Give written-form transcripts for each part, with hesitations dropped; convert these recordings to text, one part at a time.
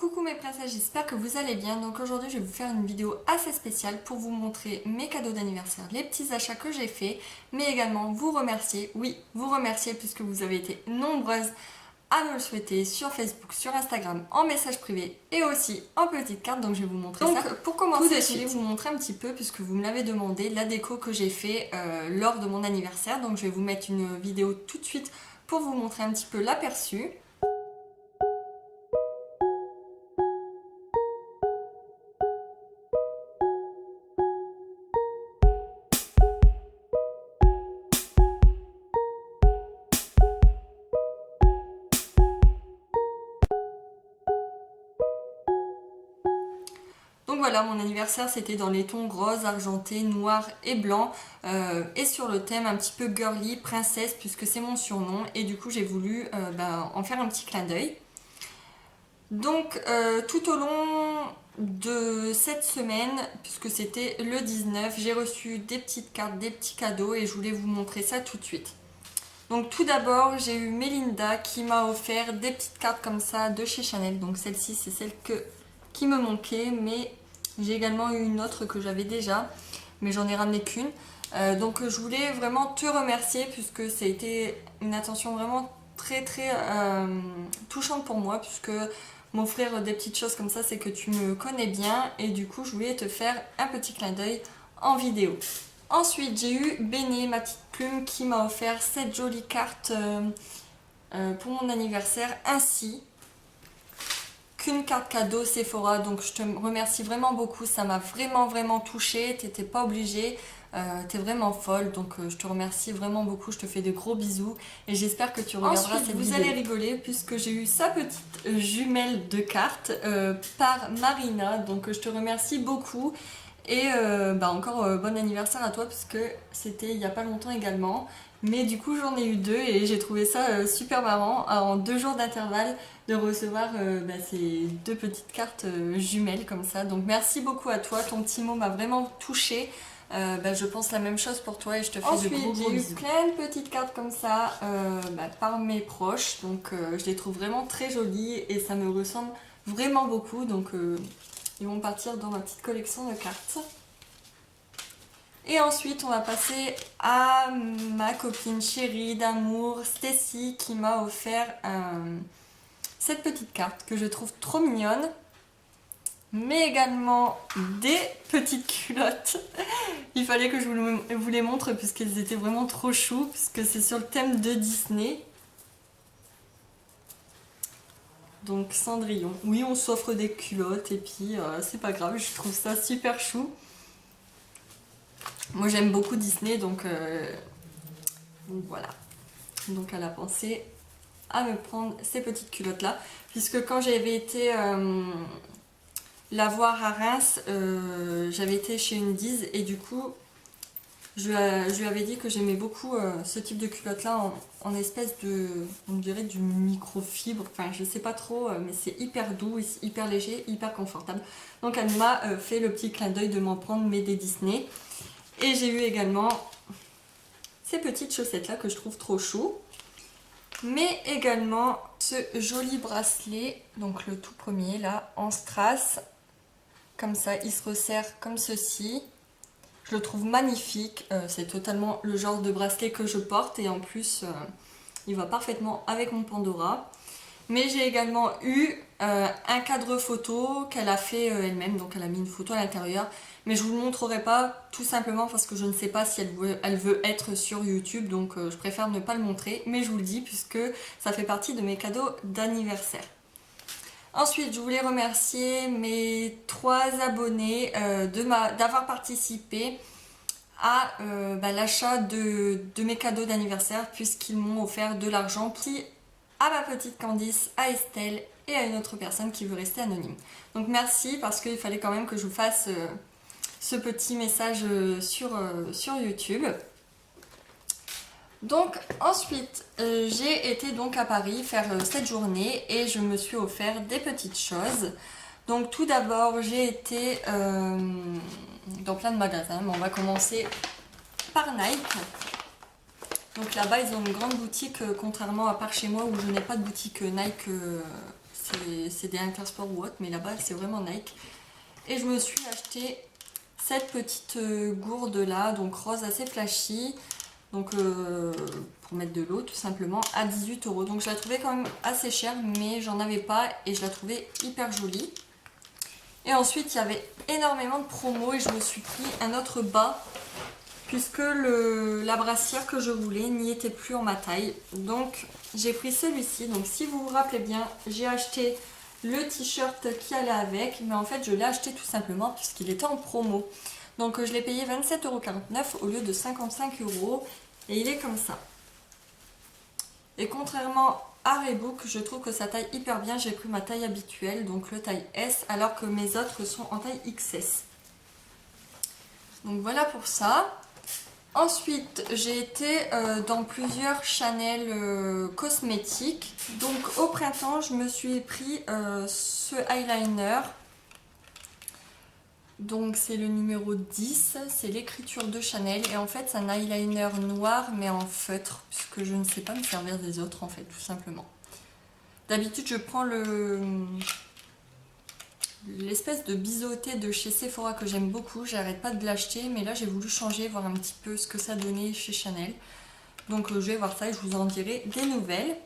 Coucou mes princesses, j'espère que vous allez bien. Donc aujourd'hui je vais vous faire une vidéo assez spéciale pour vous montrer mes cadeaux d'anniversaire, les petits achats que j'ai fait, mais également vous remercier, oui vous remercier puisque vous avez été nombreuses à me le souhaiter sur Facebook, sur Instagram, en message privé et aussi en petite carte, donc je vais vous montrer ça. Donc pour commencer je vais vous montrer un petit peu, puisque vous me l'avez demandé, la déco que j'ai fait lors de mon anniversaire. Donc je vais vous mettre une vidéo tout de suite pour vous montrer un petit peu l'aperçu. Donc voilà, mon anniversaire c'était dans les tons rose, argenté, noir et blanc et sur le thème un petit peu girly, princesse, puisque c'est mon surnom, et du coup j'ai voulu en faire un petit clin d'œil. Donc tout au long de cette semaine, puisque c'était le 19, j'ai reçu des petites cartes, des petits cadeaux, et je voulais vous montrer ça tout de suite. Donc tout d'abord j'ai eu Mélinda qui m'a offert des petites cartes comme ça de chez Chanel. Donc celle-ci c'est celle qui me manquait, mais j'ai également eu une autre que j'avais déjà, mais j'en ai ramené qu'une. Donc je voulais vraiment te remercier, puisque ça a été une attention vraiment très touchante pour moi, puisque m'offrir des petites choses comme ça, c'est que tu me connais bien, et du coup je voulais te faire un petit clin d'œil en vidéo. Ensuite j'ai eu Béné, ma petite plume, qui m'a offert cette jolie carte pour mon anniversaire, ainsi qu'une carte cadeau Sephora. Donc je te remercie vraiment beaucoup, ça m'a vraiment touchée, t'étais pas obligée, t'es vraiment folle, donc je te remercie vraiment beaucoup, je te fais de gros bisous et j'espère que tu regarderas cette vidéo. Vous allez rigoler puisque j'ai eu sa petite jumelle de cartes par Marina, donc je te remercie beaucoup. Et encore bon anniversaire à toi, puisque c'était il n'y a pas longtemps également. Mais du coup j'en ai eu deux et j'ai trouvé ça super marrant en 2 jours d'intervalle de recevoir ces deux petites cartes jumelles comme ça. Donc merci beaucoup à toi, ton petit mot m'a vraiment touchée. Je pense la même chose pour toi et je te fais de gros bisous. Ensuite j'ai eu plein de petites cartes comme ça par mes proches. Donc je les trouve vraiment très jolies et ça me ressemble vraiment beaucoup. Donc ils vont partir dans ma petite collection de cartes. Et ensuite, on va passer à ma copine chérie d'amour, Stacy, qui m'a offert cette petite carte que je trouve trop mignonne. Mais également des petites culottes. Il fallait que je vous les montre puisqu'elles étaient vraiment trop chou, puisque c'est sur le thème de Disney. Donc Cendrillon. Oui, on s'offre des culottes et puis c'est pas grave, je trouve ça super chou. Moi j'aime beaucoup Disney, donc voilà. Donc elle a pensé à me prendre ces petites culottes là, puisque quand j'avais été la voir à Reims, j'avais été chez une Diz et du coup je lui avais dit que j'aimais beaucoup ce type de culotte là en espèce de, on dirait du microfibre, enfin je sais pas trop, mais c'est hyper doux, hyper léger, hyper confortable. Donc elle m'a fait le petit clin d'œil de m'en prendre, mais des Disney. Et j'ai eu également ces petites chaussettes là que je trouve trop chou, mais également ce joli bracelet, donc le tout premier là en strass, comme ça il se resserre comme ceci. Je le trouve magnifique, c'est totalement le genre de bracelet que je porte et en plus il va parfaitement avec mon Pandora. Mais j'ai également eu un cadre photo qu'elle a fait elle-même, donc elle a mis une photo à l'intérieur. Mais je vous le montrerai pas tout simplement parce que je ne sais pas si elle veut être sur YouTube, donc je préfère ne pas le montrer. Mais je vous le dis puisque ça fait partie de mes cadeaux d'anniversaire. Ensuite, je voulais remercier mes 3 abonnés d'avoir participé à l'achat de mes cadeaux d'anniversaire, puisqu'ils m'ont offert de l'argent à ma petite Candice, à Estelle et à une autre personne qui veut rester anonyme. Donc merci, parce qu'il fallait quand même que je vous fasse ce petit message sur YouTube. Donc ensuite j'ai été donc à Paris faire cette journée et je me suis offert des petites choses. Donc tout d'abord j'ai été dans plein de magasins, mais on va commencer par Nike. Donc là-bas ils ont une grande boutique, contrairement à part chez moi où je n'ai pas de boutique Nike c'est des Intersport ou autre, mais là-bas c'est vraiment Nike. Et je me suis acheté cette petite gourde là, donc rose assez flashy, donc pour mettre de l'eau tout simplement, à 18 €. Donc je la trouvais quand même assez chère, mais j'en avais pas et je la trouvais hyper jolie. Et ensuite il y avait énormément de promos et je me suis pris un autre bas, puisque la brassière que je voulais n'y était plus en ma taille. Donc j'ai pris celui-ci. Donc si vous vous rappelez bien, j'ai acheté le t-shirt qui allait avec, mais en fait je l'ai acheté tout simplement puisqu'il était en promo. Donc je l'ai payé 27,49 € au lieu de 55 € et il est comme ça. Et contrairement à Reebok, je trouve que ça taille hyper bien. J'ai pris ma taille habituelle, donc le taille S, alors que mes autres sont en taille XS. Donc voilà pour ça. Ensuite, j'ai été dans plusieurs Chanel cosmétiques. Donc au printemps, je me suis pris ce eyeliner. Donc c'est le numéro 10, c'est l'écriture de Chanel. Et en fait, c'est un eyeliner noir mais en feutre, puisque je ne sais pas me servir des autres en fait, tout simplement. D'habitude, je prends l'espèce de biseauté de chez Sephora que j'aime beaucoup, j'arrête pas de l'acheter, mais là j'ai voulu changer, voir un petit peu ce que ça donnait chez Chanel. Donc je vais voir ça et je vous en dirai des nouvelles.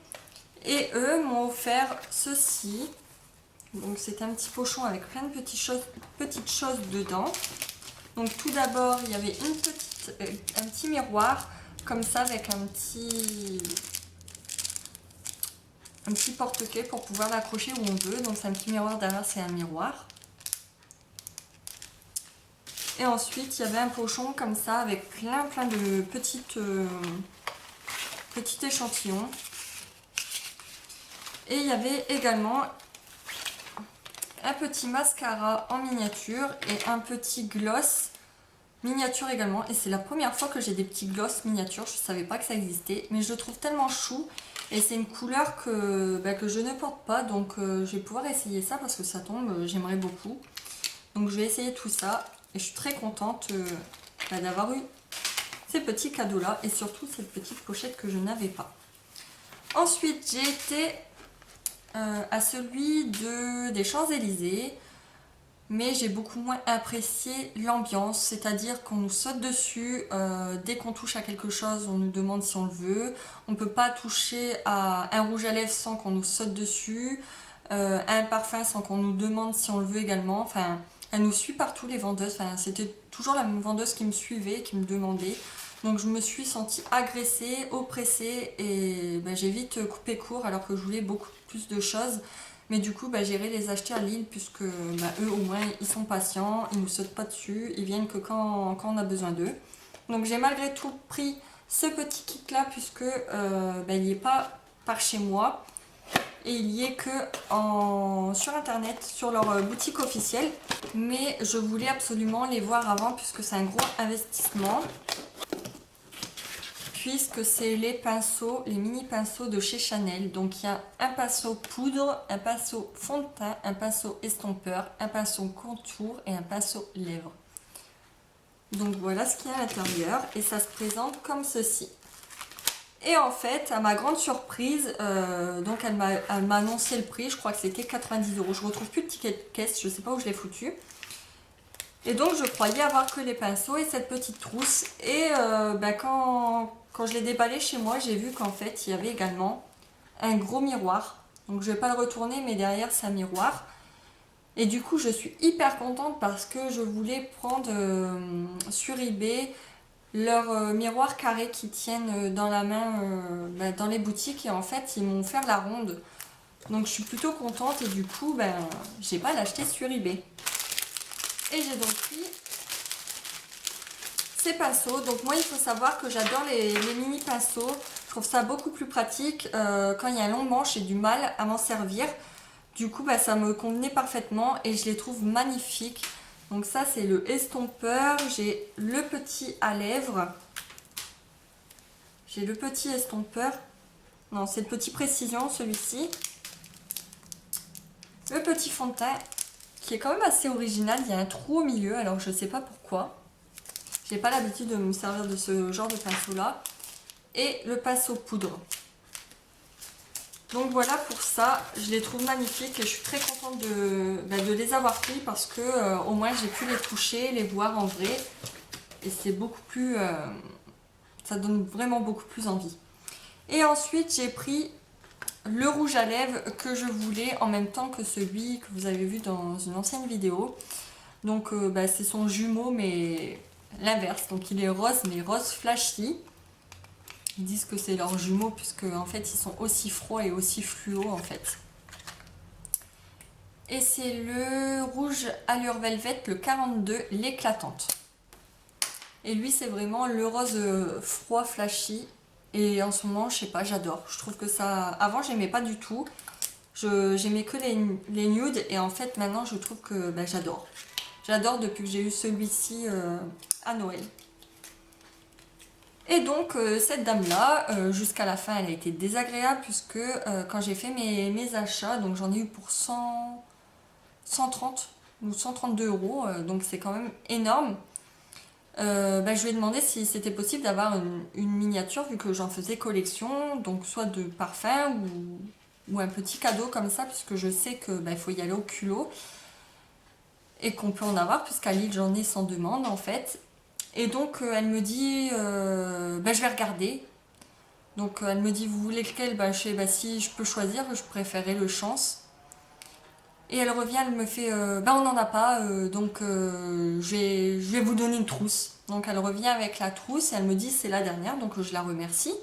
Et eux m'ont offert ceci. Donc c'est un petit pochon avec plein de petites choses dedans. Donc tout d'abord il y avait un petit miroir comme ça avec un petit porte-clés pour pouvoir l'accrocher où on veut. Donc c'est un petit miroir derrière, c'est un miroir. Et ensuite il y avait un pochon comme ça avec plein de petits échantillons. Et il y avait également un petit mascara en miniature et un petit gloss miniature également. Et c'est la première fois que j'ai des petits gloss miniatures, je ne savais pas que ça existait, mais je le trouve tellement chou. Et c'est une couleur que je ne porte pas, donc je vais pouvoir essayer ça parce que ça tombe, j'aimerais beaucoup. Donc je vais essayer tout ça et je suis très contente d'avoir eu ces petits cadeaux là et surtout cette petite pochette que je n'avais pas. Ensuite j'ai été à celui des Champs-Élysées, mais j'ai beaucoup moins apprécié l'ambiance, c'est-à-dire qu'on nous saute dessus, dès qu'on touche à quelque chose, on nous demande si on le veut, on ne peut pas toucher à un rouge à lèvres sans qu'on nous saute dessus, un parfum sans qu'on nous demande si on le veut également, enfin, elle nous suit partout les vendeuses, enfin, c'était toujours la même vendeuse qui me suivait, qui me demandait, donc je me suis sentie agressée, oppressée, et j'ai vite coupé court alors que je voulais beaucoup plus de choses. Mais du coup, j'irai les acheter à Lille puisque eux, au moins, ils sont patients, ils ne nous sautent pas dessus, ils viennent que quand on a besoin d'eux. Donc j'ai malgré tout pris ce petit kit-là puisque il n'y est pas par chez moi et il y est que sur internet, sur leur boutique officielle. Mais je voulais absolument les voir avant puisque c'est un gros investissement. Puisque c'est les pinceaux, les mini pinceaux de chez Chanel. Donc il y a un pinceau poudre, un pinceau fond de teint, un pinceau estompeur, un pinceau contour et un pinceau lèvres. Donc voilà ce qu'il y a à l'intérieur et ça se présente comme ceci. Et en fait, à ma grande surprise, donc elle m'a annoncé le prix, je crois que c'était 90 €. Je retrouve plus le ticket de caisse, je ne sais pas où je l'ai foutu. Et donc je croyais avoir que les pinceaux et cette petite trousse. Et quand je l'ai déballé chez moi, j'ai vu qu'en fait il y avait également un gros miroir. Donc je ne vais pas le retourner, mais derrière c'est un miroir. Et du coup je suis hyper contente parce que je voulais prendre sur eBay leurs miroirs carrés qui tiennent dans la main dans les boutiques. Et en fait ils m'ont fait la ronde. Donc je suis plutôt contente et du coup j'ai pas l'acheter sur eBay. Et j'ai donc pris ces pinceaux. Donc moi il faut savoir que j'adore les mini pinceaux. Je trouve ça beaucoup plus pratique. Quand il y a un long manche, j'ai du mal à m'en servir. Du coup ça me convenait parfaitement et je les trouve magnifiques. Donc ça c'est le estompeur. J'ai le petit à lèvres. J'ai le petit estompeur. Non, c'est le petit précision celui-ci. Le petit fond de teint qui est quand même assez original. Il y a un trou au milieu, alors je ne sais pas pourquoi. J'ai pas l'habitude de me servir de ce genre de pinceau là. Et le pinceau poudre. Donc voilà pour ça, je les trouve magnifiques et je suis très contente de les avoir pris parce que au moins j'ai pu les toucher, les voir en vrai. Et c'est beaucoup plus... ça donne vraiment beaucoup plus envie. Et ensuite j'ai pris le rouge à lèvres que je voulais en même temps que celui que vous avez vu dans une ancienne vidéo. Donc c'est son jumeau mais l'inverse. Donc il est rose mais rose flashy. Ils disent que c'est leurs jumeaux puisque en fait ils sont aussi froids et aussi fluo en fait. Et c'est le rouge Allure Velvet, le 42, l'éclatante. Et lui c'est vraiment le rose froid flashy. Et en ce moment je sais pas, j'adore. Je trouve que ça... Avant j'aimais pas du tout. J'aimais que les nudes et en fait maintenant je trouve que j'adore. J'adore depuis que j'ai eu celui-ci à Noël. Et donc cette dame là, jusqu'à la fin elle a été désagréable puisque quand j'ai fait mes achats, donc j'en ai eu pour 130 ou 132 euros, donc c'est quand même énorme. Je lui ai demandé si c'était possible d'avoir une miniature vu que j'en faisais collection, donc soit de parfum ou un petit cadeau comme ça puisque je sais que il faut y aller au culot et qu'on peut en avoir puisqu'à Lille j'en ai sans demande en fait. Et donc elle me dit je vais regarder. Donc elle me dit vous voulez lequel, je sais si je peux choisir, je préférais le chance. Et elle revient, elle me fait on n'en a pas, donc je vais vous donner une trousse. Donc elle revient avec la trousse et elle me dit c'est la dernière, donc je la remercie.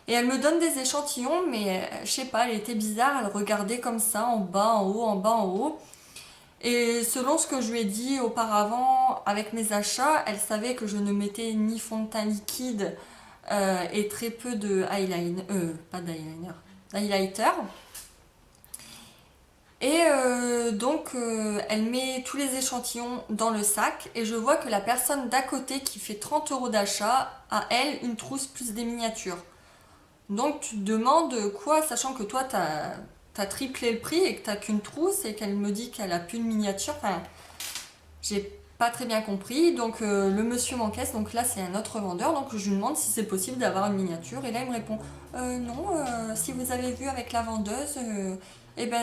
Et elle me donne des échantillons, mais je sais pas, elle était bizarre, elle regardait comme ça, en bas, en haut, en bas, en haut. Et selon ce que je lui ai dit auparavant avec mes achats, elle savait que je ne mettais ni fond de teint liquide et très peu de eyeliner, pas d'eyeliner, d'highlighter. Et elle met tous les échantillons dans le sac et je vois que la personne d'à côté qui fait 30 euros d'achat a elle une trousse plus des miniatures. Donc tu te demandes quoi, sachant que toi t'as triplé le prix et que t'as qu'une trousse et qu'elle me dit qu'elle a plus de miniature. Enfin, j'ai pas très bien compris. Donc le monsieur m'encaisse, donc là c'est un autre vendeur, donc je lui demande si c'est possible d'avoir une miniature et là il me répond non, si vous avez vu avec la vendeuse,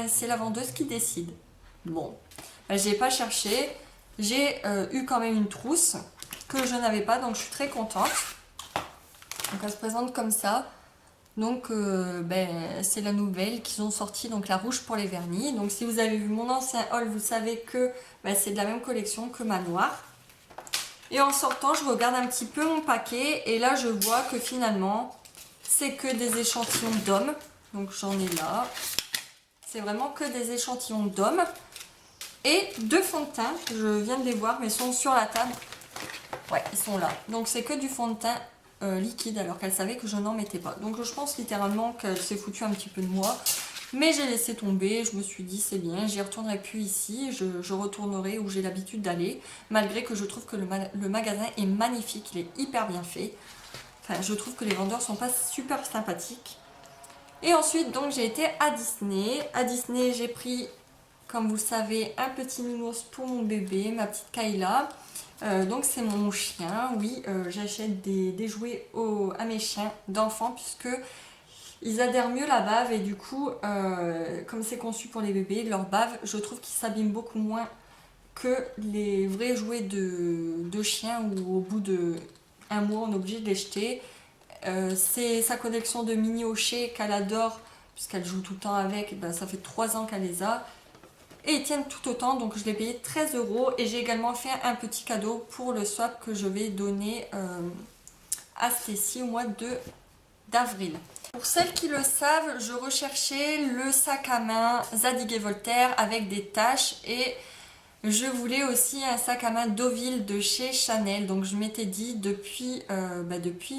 c'est la vendeuse qui décide. Bon, j'ai pas cherché, j'ai eu quand même une trousse que je n'avais pas, donc je suis très contente. Donc elle se présente comme ça. Donc c'est la nouvelle qu'ils ont sorti, donc la rouge pour les vernis. Donc si vous avez vu mon ancien haul, vous savez que c'est de la même collection que ma noire. Et en sortant, je regarde un petit peu mon paquet et là je vois que finalement c'est que des échantillons d'hommes. Donc j'en ai là. C'est vraiment que des échantillons d'hommes. Et deux fonds de teint, je viens de les voir mais ils sont sur la table. Ouais, ils sont là. Donc c'est que du fond de teint liquide alors qu'elle savait que je n'en mettais pas. Donc je pense littéralement qu'elle s'est foutue un petit peu de moi. Mais j'ai laissé tomber, je me suis dit c'est bien, j'y retournerai plus ici, je retournerai où j'ai l'habitude d'aller. Malgré que je trouve que le magasin est magnifique, il est hyper bien fait. Enfin, je trouve que les vendeurs sont pas super sympathiques. Et ensuite donc j'ai été à Disney. À Disney j'ai pris, comme vous le savez, un petit nounours pour mon bébé, ma petite Kayla. Donc c'est mon chien, oui, j'achète des jouets à mes chiens d'enfants puisque ils adhèrent mieux la bave et du coup, comme c'est conçu pour les bébés, leur bave, je trouve qu'ils s'abîment beaucoup moins que les vrais jouets de chiens où au bout d'un mois on est obligé de les jeter. C'est sa collection de mini hochets qu'elle adore puisqu'elle joue tout le temps avec, ça fait 3 ans qu'elle les a. Et ils tiennent tout autant, donc je l'ai payé 13 euros. Et j'ai également fait un petit cadeau pour le swap que je vais donner à Stécie au mois d'avril. Pour celles qui le savent, je recherchais le sac à main Zadig & Voltaire avec des taches. Et je voulais aussi un sac à main Deauville de chez Chanel. Donc je m'étais dit, depuis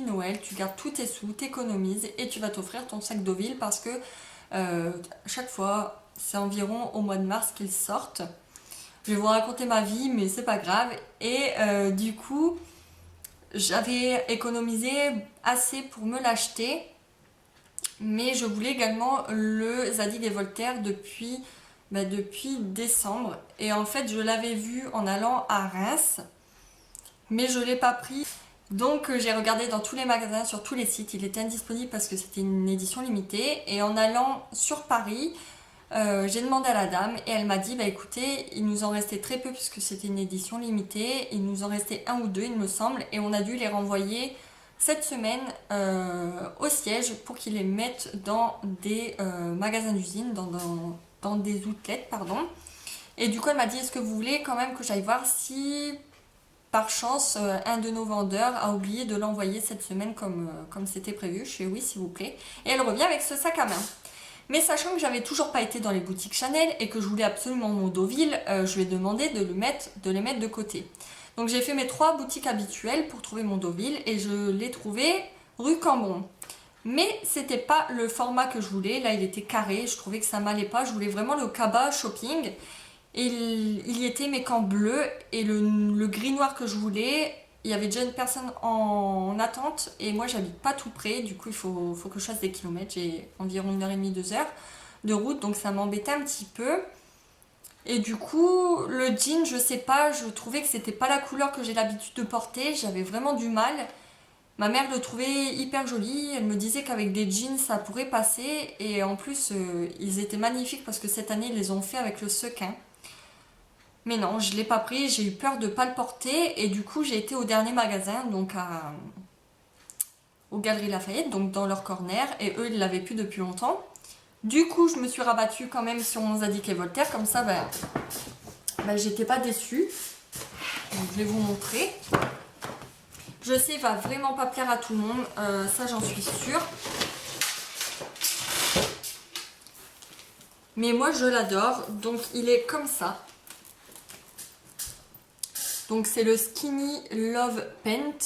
Noël, tu gardes tous tes sous, t'économises et tu vas t'offrir ton sac Deauville parce que chaque fois... C'est environ au mois de mars qu'ils sortent. Je vais vous raconter ma vie, mais c'est pas grave. Et du coup, j'avais économisé assez pour me l'acheter. Mais je voulais également le Zadig & Voltaire depuis décembre. Et en fait, je l'avais vu en allant à Reims. Mais je ne l'ai pas pris. Donc j'ai regardé dans tous les magasins, sur tous les sites, il était indisponible parce que c'était une édition limitée. Et en allant sur Paris, j'ai demandé à la dame et elle m'a dit, bah écoutez, il nous en restait très peu puisque c'était une édition limitée, il nous en restait un ou deux il me semble, et on a dû les renvoyer cette semaine au siège pour qu'ils les mettent dans des magasins d'usine, dans des outlets, pardon. Et du coup elle m'a dit, est-ce que vous voulez quand même que j'aille voir si par chance un de nos vendeurs a oublié de l'envoyer cette semaine comme c'était prévu. Je fais oui s'il vous plaît. Et elle revient avec ce sac à main. Mais sachant que j'avais toujours pas été dans les boutiques Chanel et que je voulais absolument mon Deauville, je lui ai demandé de les mettre de côté. Donc j'ai fait mes 3 boutiques habituelles pour trouver mon Deauville et je l'ai trouvé rue Cambon. Mais c'était pas le format que je voulais, là il était carré, je trouvais que ça m'allait pas, je voulais vraiment le cabas shopping. Et il y était mais qu'en bleu et le gris noir que je voulais, il y avait déjà une personne en attente et moi j'habite pas tout près, du coup il faut que je fasse des kilomètres, j'ai environ 1h30, 2 heures de route, donc ça m'embêtait un petit peu. Et du coup le jean, je sais pas, je trouvais que c'était pas la couleur que j'ai l'habitude de porter, j'avais vraiment du mal. Ma mère le trouvait hyper joli, elle me disait qu'avec des jeans ça pourrait passer et en plus ils étaient magnifiques parce que cette année ils les ont fait avec le sequin. Mais non, je ne l'ai pas pris, j'ai eu peur de ne pas le porter et du coup j'ai été au dernier magasin, donc aux Galeries Lafayette, donc dans leur corner, et eux ils l'avaient plus depuis longtemps. Du coup je me suis rabattue quand même sur mon Zadig et Voltaire, comme ça j'étais pas déçue. Donc, je vais vous montrer. Je sais, il va vraiment pas plaire à tout le monde, ça j'en suis sûre. Mais moi je l'adore, donc il est comme ça. Donc c'est le Skinny Love Paint.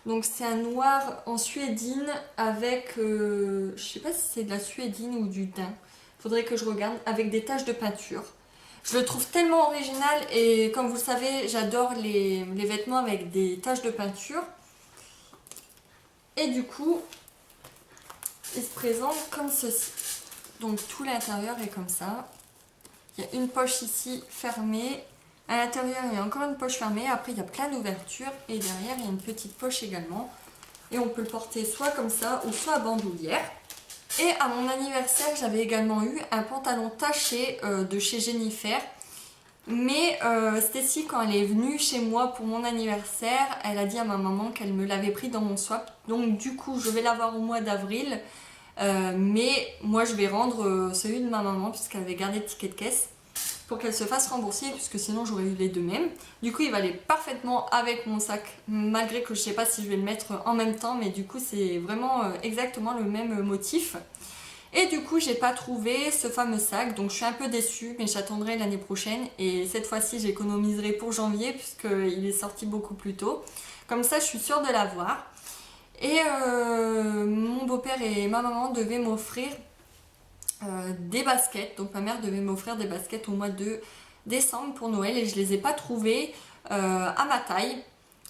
Donc c'est un noir en suédine avec, je sais pas si c'est de la suédine ou du daim. Faudrait que je regarde, avec des taches de peinture. Je le trouve tellement original et comme vous le savez, j'adore les vêtements avec des taches de peinture. Et du coup, il se présente comme ceci. Donc tout l'intérieur est comme ça. Il y a une poche ici fermée. À l'intérieur, il y a encore une poche fermée. Après, il y a plein d'ouvertures. Et derrière, il y a une petite poche également. Et on peut le porter soit comme ça ou soit à bandoulière. Et à mon anniversaire, j'avais également eu un pantalon taché de chez Jennifer. Mais Stacy, quand elle est venue chez moi pour mon anniversaire, elle a dit à ma maman qu'elle me l'avait pris dans mon swap. Donc du coup, je vais l'avoir au mois d'avril. Mais moi, je vais rendre celui de ma maman puisqu'elle avait gardé le ticket de caisse pour qu'elle se fasse rembourser puisque sinon j'aurais eu les deux mêmes. Du coup il va aller parfaitement avec mon sac malgré que je sais pas si je vais le mettre en même temps, mais du coup c'est vraiment exactement le même motif. Et du coup j'ai pas trouvé ce fameux sac, donc je suis un peu déçue, mais j'attendrai l'année prochaine et cette fois-ci j'économiserai pour janvier puisqu'il est sorti beaucoup plus tôt. Comme ça je suis sûre de l'avoir. Et mon beau-père et ma maman devaient m'offrir des baskets. Donc ma mère devait m'offrir des baskets au mois de décembre pour Noël et je les ai pas trouvées à ma taille.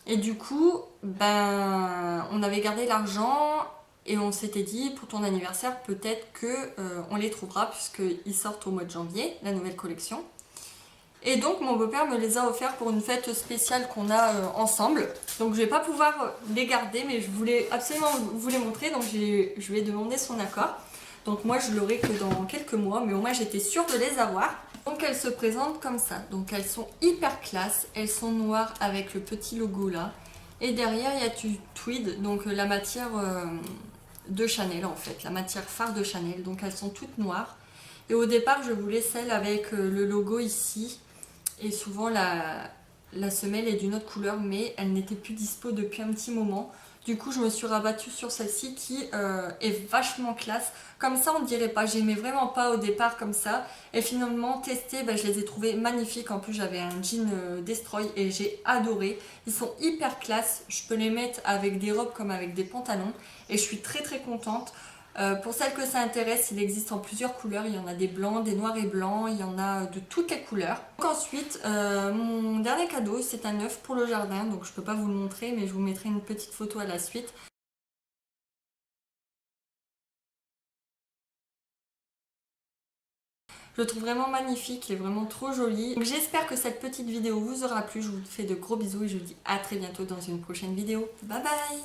Et du coup, on avait gardé l'argent et on s'était dit pour ton anniversaire peut-être que on les trouvera puisqu'ils sortent au mois de janvier, la nouvelle collection. Et donc mon beau-père me les a offerts pour une fête spéciale qu'on a ensemble. Donc je vais pas pouvoir les garder, mais je voulais absolument vous les montrer, donc je lui ai demandé son accord. Donc moi je l'aurai que dans quelques mois, mais au moins j'étais sûre de les avoir. Donc elles se présentent comme ça. Donc elles sont hyper classe, elles sont noires avec le petit logo là. Et derrière il y a du tweed, donc la matière de Chanel en fait, la matière phare de Chanel. Donc elles sont toutes noires. Et au départ je voulais celle avec le logo ici. Et souvent la semelle est d'une autre couleur, mais elle n'était plus dispo depuis un petit moment. Du coup je me suis rabattue sur celle-ci qui est vachement classe. Comme ça on ne dirait pas, j'aimais vraiment pas au départ comme ça. Et finalement testée, je les ai trouvées magnifiques. En plus j'avais un jean Destroy et j'ai adoré. Ils sont hyper classe, je peux les mettre avec des robes comme avec des pantalons. Et je suis très très contente. Pour celles que ça intéresse, il existe en plusieurs couleurs. Il y en a des blancs, des noirs et blancs, il y en a de toutes les couleurs. Donc ensuite, mon dernier cadeau, c'est un œuf pour le jardin. Donc je ne peux pas vous le montrer, mais je vous mettrai une petite photo à la suite. Je le trouve vraiment magnifique, il est vraiment trop joli. Donc j'espère que cette petite vidéo vous aura plu. Je vous fais de gros bisous et je vous dis à très bientôt dans une prochaine vidéo. Bye bye!